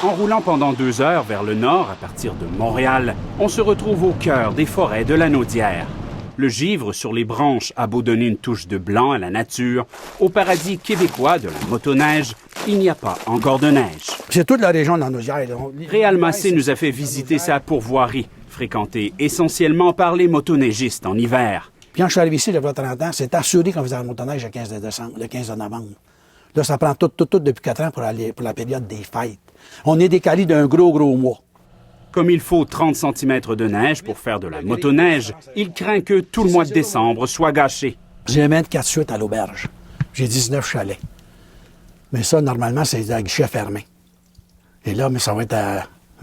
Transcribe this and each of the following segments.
En roulant pendant 2 heures vers le nord, à partir de Montréal, on se retrouve au cœur des forêts de la Naudière. Le givre sur les branches a beau donner une touche de blanc à la nature, au paradis québécois de la motoneige, il n'y a pas encore de neige. C'est toute la région de la Naudière. Réal Massé nous a fait visiter sa pourvoirie, fréquentée essentiellement par les motoneigistes en hiver. Puis quand je suis arrivé ici, il y a 30 ans, c'est assuré qu'on faisait la motoneige le 15 de décembre, le 15 de novembre. Là, ça prend tout depuis 4 ans pour la période des fêtes. On est décalé d'un gros mois. Comme il faut 30 cm de neige pour faire de la motoneige, il craint que tout le mois de décembre soit gâché. J'ai 24 suites à l'auberge. J'ai 19 chalets. Mais ça, normalement, c'est un guichet fermé. Et là, mais ça va être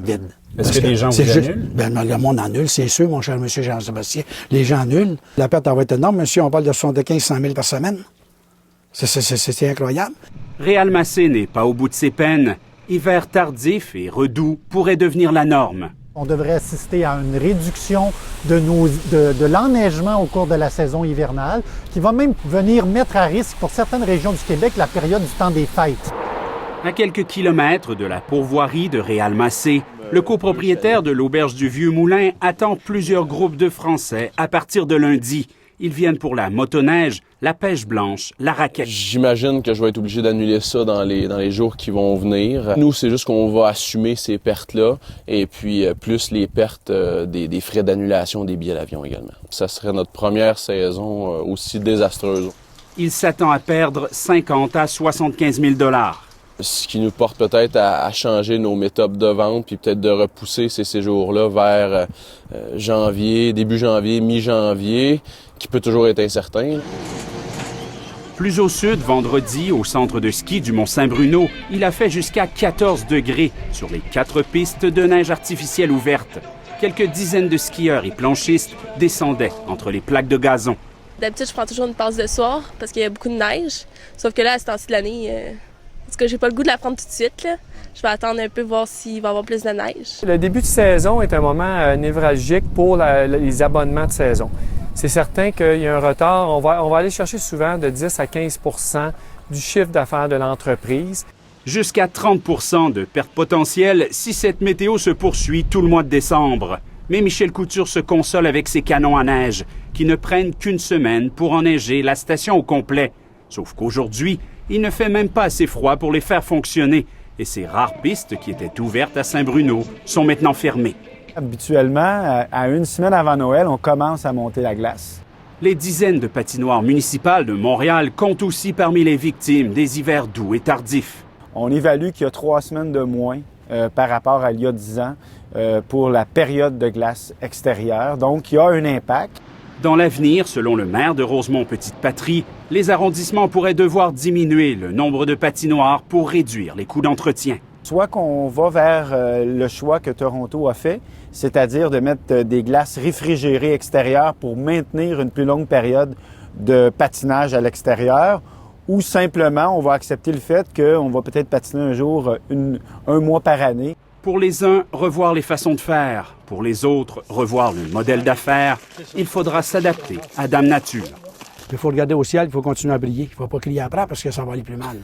vide. Est-ce que les gens vous annulent? Le monde annule, c'est sûr, mon cher monsieur Jean-Sébastien. Les gens annulent. La perte va être énorme, monsieur. On parle de 75-100 000 par semaine. C'est incroyable. Réal Massé n'est pas au bout de ses peines. Hiver tardif et redoux pourrait devenir la norme. On devrait assister à une réduction de l'enneigement au cours de la saison hivernale, qui va même venir mettre à risque pour certaines régions du Québec la période du temps des fêtes. À quelques kilomètres de la pourvoirie de Réal Massé, le copropriétaire de l'auberge du Vieux-Moulin attend plusieurs groupes de Français à partir de lundi. Ils viennent pour la motoneige, la pêche blanche, la raquette. J'imagine que je vais être obligé d'annuler ça dans les jours qui vont venir. Nous, c'est juste qu'on va assumer ces pertes-là et puis plus les pertes des frais d'annulation des billets d'avion également. Ça serait notre première saison aussi désastreuse. Il s'attend à perdre 50 à 75 000 $. Ce qui nous porte peut-être à changer nos méthodes de vente puis peut-être de repousser ces séjours-là vers janvier, début janvier, mi-janvier, qui peut toujours être incertain. Plus au sud, vendredi, au centre de ski du Mont-Saint-Bruno, il a fait jusqu'à 14 degrés sur les 4 pistes de neige artificielle ouvertes. Quelques dizaines de skieurs et planchistes descendaient entre les plaques de gazon. D'habitude, je prends toujours une passe de soir parce qu'il y a beaucoup de neige. Sauf que là, à ce temps-ci de l'année, parce que j'ai pas le goût de la prendre tout de suite, là. Je vais attendre un peu, voir s'il va y avoir plus de neige. Le début de saison est un moment névralgique pour les abonnements de saison. C'est certain qu'il y a un retard. On va aller chercher souvent de 10 à 15 % du chiffre d'affaires de l'entreprise. Jusqu'à 30 % de perte potentielle si cette météo se poursuit tout le mois de décembre. Mais Michel Couture se console avec ses canons à neige, qui ne prennent qu'une semaine pour enneiger la station au complet. Sauf qu'aujourd'hui, il ne fait même pas assez froid pour les faire fonctionner. Et ces rares pistes qui étaient ouvertes à Saint-Bruno sont maintenant fermées. Habituellement, à une semaine avant Noël, on commence à monter la glace. Les dizaines de patinoires municipales de Montréal comptent aussi parmi les victimes des hivers doux et tardifs. On évalue qu'il y a 3 semaines de moins par rapport à il y a 10 ans pour la période de glace extérieure. Donc, il y a un impact. Dans l'avenir, selon le maire de Rosemont-Petite-Patrie, les arrondissements pourraient devoir diminuer le nombre de patinoires pour réduire les coûts d'entretien. Soit qu'on va vers le choix que Toronto a fait, c'est-à-dire de mettre des glaces réfrigérées extérieures pour maintenir une plus longue période de patinage à l'extérieur, ou simplement on va accepter le fait qu'on va peut-être patiner un jour, un mois par année. Pour les uns, revoir les façons de faire. Pour les autres, revoir le modèle d'affaires. Il faudra s'adapter à Dame Nature. Il faut regarder au ciel, il faut continuer à briller. Il ne faut pas crier après parce que ça va aller plus mal.